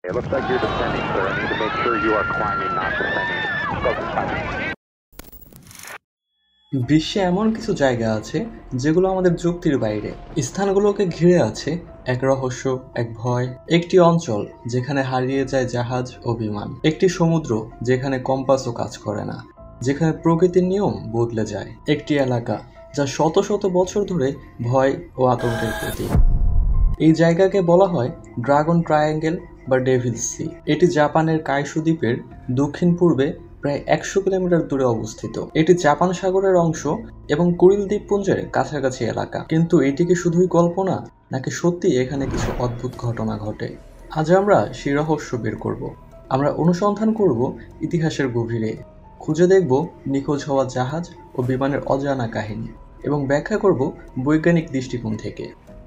It looks like you're descending, sir. I need to make sure you are climbing, not descending. Focus climbing. বিশ্বে এমন কিছু জায়গা আছে যেগুলো আমাদের যুক্তির বাইরে। স্থানগুলোকে ঘিরে আছে এক রহস্য, এক ভয়। একটি অঞ্চল যেখানে হারিয়ে যায় জাহাজ ও বিমান, একটি সমুদ্র যেখানে কম্পাসও কাজ করে না, যেখানে প্রকৃতির নিয়ম বদলে যায়, একটি এলাকা যা শত শত বছর ধরে ভয় ও আতঙ্কের প্রতীক। এই জায়গাকে বলা হয় ড্রাগন ট্রায়াঙ্গেল বা ডেভিল সি। এটি জাপানের কাইশু দ্বীপের দক্ষিণ পূর্বে প্রায় 100 কিলোমিটার দূরে অবস্থিত। এটি জাপান সাগরের অংশ এবং কুরিল দ্বীপপুঞ্জের কাছাকাছি এলাকা। কিন্তু এটি কি শুধুই কল্পনা, নাকি সত্যি এখানে কিছু অদ্ভুত ঘটনা ঘটে? আজ আমরা সেই রহস্য বের করব। আমরা অনুসন্ধান করব ইতিহাসের গভীরে, খুঁজে দেখব নিখোঁজ হওয়া জাহাজ ও বিমানের অজানা কাহিনী, এবং ব্যাখ্যা করব বৈজ্ঞানিক দৃষ্টিকোণ থেকে।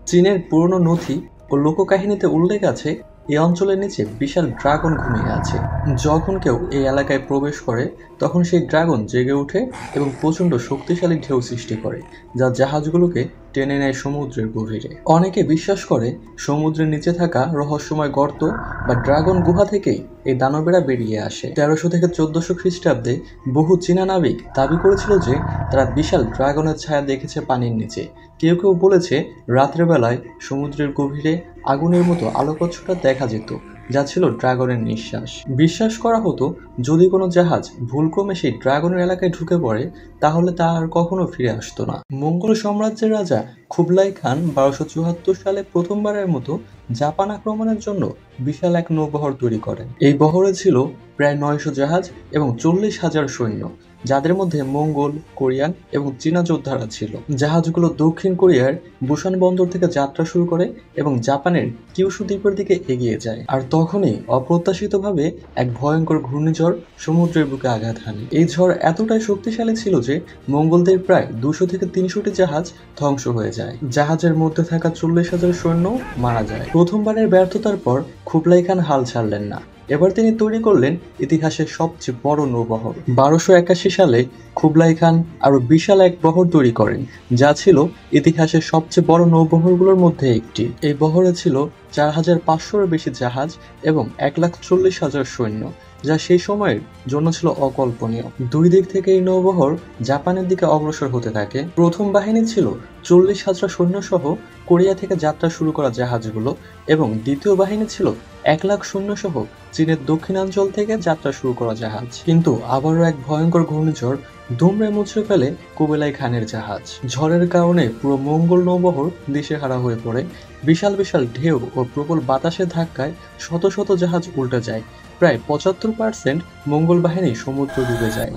চীনের পুরনো নথি ও লোককাহিনীতে উল্লেখ আছে এই অঞ্চলের নিচে বিশাল ড্রাগন ঘুমিয়ে আছে। যখন কেউ এই এলাকায় প্রবেশ করে তখন সেই ড্রাগন জেগে ওঠে এবং প্রচণ্ড শক্তিশালী ঢেউ সৃষ্টি করে, যা জাহাজগুলোকে টেনে নেয় সমুদ্রের গভীরে। অনেকে বিশ্বাস করে সমুদ্রের নিচে থাকা রহস্যময় গর্ত বা ড্রাগন গুহা থেকেই এই দানবেরা বেরিয়ে আসে। 1300 থেকে 1400 খ্রিস্টাব্দে বহু চীনা নাবিক দাবি করেছিল যে তারা বিশাল ড্রাগনের ছায়া দেখেছে পানির নিচে। কেউ কেউ বলেছে রাতের বেলায় সমুদ্রের গভীরে আগুনের মতো আলোকচ্ছটা দেখা যেত, যা ছিল ড্রাগনের নিঃশ্বাস। বিশ্বাস করা হতো যদি কোনো জাহাজ ভুলক্রমে সেই ড্রাগনের এলাকায় ঢুকে পড়ে তাহলে তা আর কখনো ফিরে আসতো না। মঙ্গল সাম্রাজ্যের রাজা খুবলাই খান 1274 সালে প্রথমবারের মতো জাপান আক্রমণের জন্য বিশাল এক নৌবহর তৈরি করেন। এই বহরে ছিল প্রায় 900 জাহাজ এবং 40,000 সৈন্য, যাদের মধ্যে মঙ্গল, কোরিয়ান এবং চীনা যোদ্ধারা ছিল। জাহাজগুলো দক্ষিণ কোরিয়ার বুসান বন্দর থেকে যাত্রা শুরু করে এবং জাপানের কিউশু দ্বীপের দিকে এগিয়ে যায়। আর তখনই অপ্রত্যাশিতভাবে এক ভয়ঙ্কর ঘূর্ণিঝড় সমুদ্রের বুকে আঘাত হানে। এই ঝড় এতটাই শক্তিশালী ছিল যে মঙ্গলদের প্রায় 200 থেকে 300টি জাহাজ ধ্বংস হয়ে যায়। জাহাজের মধ্যে থাকা 40,000 সৈন্য মারা যায়। প্রথমবারের ব্যর্থতার পর খুবলাই খান হাল ছাড়লেন না। এবার তিনি তৈরি করলেন ইতিহাসের সবচেয়ে বড় নৌবহর। 1281 সালে খুবলাই খান আরো বিশাল এক বহর তৈরি করেন, যা ছিল ইতিহাসের সবচেয়ে বড় নৌবহরগুলোর মধ্যে একটি। এই বহরে ছিল 4500-এর বেশি জাহাজ এবং 1,40,000 সৈন্য, যা সেই সময়ের জন্য ছিল অকল্পনীয়। দুই দিক থেকে এই নৌবহর জাপানের দিকে অগ্রসর হতে থাকে। প্রথম বাহিনী ছিল 40,000 সৈন্য সহ কোরিয়া থেকে যাত্রা শুরু করা জাহাজগুলো, এবং দ্বিতীয় বাহিনী ছিল 1,00,000 সৈন্য সহ চীনের দক্ষিণাঞ্চল থেকে যাত্রা শুরু করা জাহাজ। কিন্তু আবারও এক ভয়ঙ্কর ঘূর্ণিঝড় দুমড়ে মুচড়ে ফেলে কুবলাই খানের জাহাজ। ঝড়ের কারণে পুরো মঙ্গল নৌবহর দিশেহারা হয়ে পড়ে। বিশাল বিশাল ঢেউ ও প্রবল বাতাসের ধাক্কায় শত শত জাহাজ উল্টে যায়। প্রায় 75% মঙ্গল বাহিনী সমুদ্র ডুবে যায়।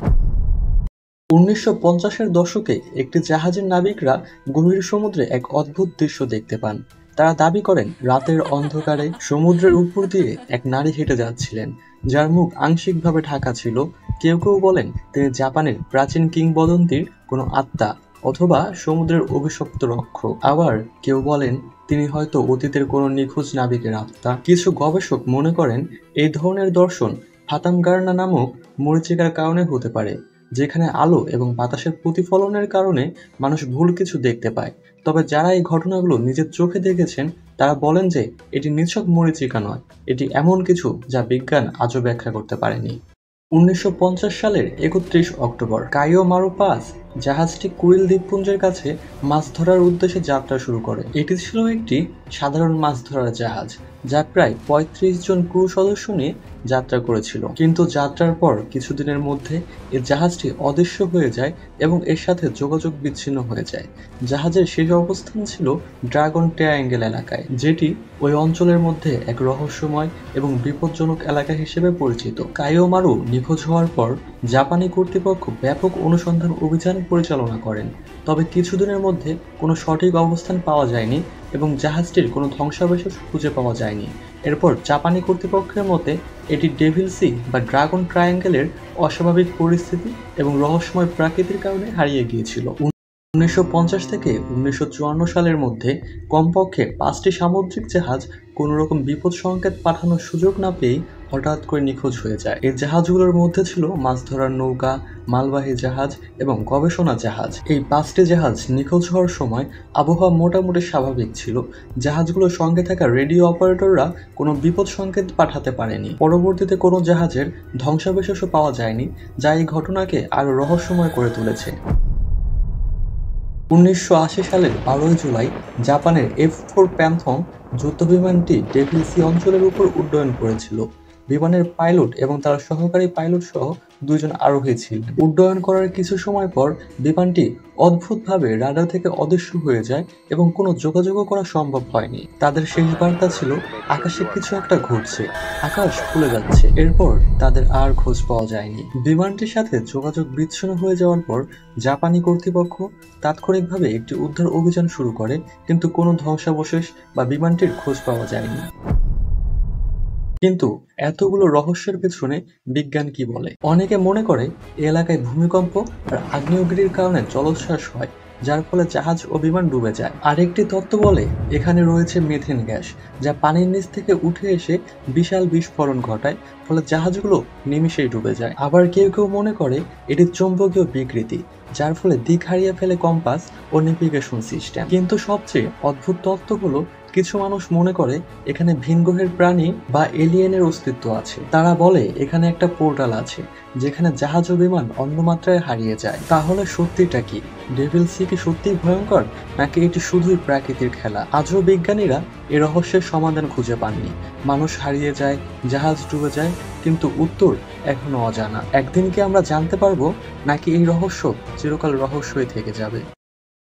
1950-এর দশকে একটি জাহাজের নাবিকরা গভীর সমুদ্রে এক অদ্ভুত দৃশ্য দেখতে পান। তারা দাবি করেন রাতের অন্ধকারে সমুদ্রের উপর দিয়ে এক নারী হেঁটে যাচ্ছিলেন, যার মুখ আংশিকভাবে ঢাকা ছিল। কেউ কেউ বলেন তিনি জাপানের প্রাচীন কিংবদন্তির কোনো আত্মা অথবা সমুদ্রের অভিশপ্ত রক্ষক। আবার কেউ বলেন তিনি হয়তো অতীতের কোনো নিখোঁজ নাবিকের আত্মা। কিছু গবেষক মনে করেন এই ধরনের দর্শন ফাতামগারনা নামক মরীচিকার কারণে হতে পারে, যেখানে আলো এবং বাতাসের প্রতিফলনের কারণে মানুষ ভুল কিছু দেখতে পায়। তবে যারা এই ঘটনাগুলো নিজের চোখে দেখেছেন তারা বলেন যে এটি নিছক মরীচিকা নয়, এটি এমন কিছু যা বিজ্ঞান আজও ব্যাখ্যা করতে পারেনি। 1950 সালের 31 অক্টোবর কাইও মারু পাস জাহাজটি কুরিল দ্বীপপুঞ্জের কাছে মাছ ধরার উদ্দেশ্যে যাত্রা শুরু করে। এটি ছিল একটি সাধারণ মাছ ধরার জাহাজ, যা প্রায় 35 জন ক্রু সদস্য নিয়ে যাত্রা করেছিল। কিন্তু যাত্রার পর কিছুদিনের মধ্যে এই জাহাজটি অদৃশ্য হয়ে যায় এবং এর সাথে যোগাযোগ বিচ্ছিন্ন হয়ে যায়। জাহাজের শেষ অবস্থান ছিল ড্রাগন ট্রায়াঙ্গেল এলাকায়, যেটি ওই অঞ্চলের মধ্যে এক রহস্যময় এবং বিপজ্জনক এলাকা হিসেবে পরিচিত। কাইও মারু নিখোঁজ হওয়ার পর জাপানি কর্তৃপক্ষ ব্যাপক অনুসন্ধান অভিযান পরিচালনা করেন, তবে কিছুদিনের মধ্যে কোনো সঠিক অবস্থান পাওয়া যায়নি এবং জাহাজটির কোনো ধ্বংসাবশেষ খুঁজে পাওয়া যায়নি। এরপর জাপানি কর্তৃপক্ষের মতে এটি ডেভিল সি বা ড্রাগন ট্রায়াঙ্গেলের অস্বাভাবিক পরিস্থিতি এবং রহস্যময় প্রাকৃতির কারণে হারিয়ে গিয়েছিল। 1950 থেকে 1954 সালের মধ্যে কমপক্ষে 5টি সামুদ্রিক জাহাজ কোনোরকম বিপদ সংকেত পাঠানোর সুযোগ না পেয়ে হঠাৎ করে নিখোঁজ হয়ে যায়। এই জাহাজগুলোর মধ্যে ছিল মাছ ধরার নৌকা, মালবাহী জাহাজ এবং গবেষণা জাহাজ। এই 5টি জাহাজ নিখোঁজ হওয়ার সময় আবহাওয়া মোটামুটি স্বাভাবিক ছিল। জাহাজগুলোর সঙ্গে থাকা রেডিও অপারেটররা কোনো বিপদ সংকেত পাঠাতে পারেনি। পরবর্তীতে কোনো জাহাজের ধ্বংসাবশেষও পাওয়া যায়নি, যা এই ঘটনাকে আরো রহস্যময় করে তুলেছে। 1980 সালের 12 জুলাই জাপানের F4 প্যান্থম যুদ্ধবিমানটি ডেভিল সি অঞ্চলের উপর উড্ডয়ন করেছিল। বিমানের পাইলট এবং তার সহকারী পাইলট সহ 2 জন আরোহী ছিলেন। উড্ডয়ন করার কিছু সময় পর বিমানটি অদ্ভুতভাবে রাডার থেকে অদৃশ্য হয়ে যায় এবং কোনো যোগাযোগও করা সম্ভব হয়নি। তাদের শেষ বার্তা ছিল আকাশে কিছু একটা ঘটছে, আকাশ খুলে যাচ্ছে। এরপর তাদের আর খোঁজ পাওয়া যায়নি। বিমানটির সাথে যোগাযোগ বিচ্ছিন্ন হয়ে যাওয়ার পর জাপানি কর্তৃপক্ষ তাৎক্ষণিকভাবে একটি উদ্ধার অভিযান শুরু করে, কিন্তু কোনো ধ্বংসাবশেষ বা বিমানটির খোঁজ পাওয়া যায়নি। কিন্তু এতগুলো রহস্যের পেছনে বিজ্ঞান কি বলে? অনেকে মনে করে এই এলাকায় ভূমিকম্প আর আগ্নেয়গিরির কারণে জলোচ্ছ্বাস হয়, যার ফলে জাহাজ ও বিমান ডুবে যায়। আরেকটি তত্ত্ব বলে এখানে রয়েছে মিথেন গ্যাস, যা পানির নিচ থেকে উঠে এসে বিশাল বিস্ফোরণ ঘটায়, ফলে জাহাজগুলো নিমিষেই ডুবে যায়। আবার কেউ কেউ মনে করে এটি চৌম্বকীয় বিকৃতি, যার ফলে দিক হারিয়ে ফেলে কম্পাস ও নেভিগেশন সিস্টেম। কিন্তু সবচেয়ে অদ্ভুত তত্ত্ব হলো কিছু মানুষ মনে করে এখানে ভিনগ্রহের প্রাণী বা এলিয়েনের অস্তিত্ব আছে। তারা বলে এখানে একটা পোর্টাল আছে যেখানে জাহাজ ও বিমান অন্য মাত্রায় হারিয়ে যায়। তাহলে সত্যিটা কি? ডেভিল সি কি সত্যিই ভয়ঙ্কর, নাকি এটি শুধুই প্রাকৃতিক খেলা? আজও বিজ্ঞানীরা এই রহস্যের সমাধান খুঁজে পাননি। মানুষ হারিয়ে যায়, জাহাজ ডুবে যায়, কিন্তু উত্তর এখনো অজানা। একদিন কি আমরা জানতে পারবো, নাকি এই রহস্য চিরকাল রহস্যই থেকে যাবে?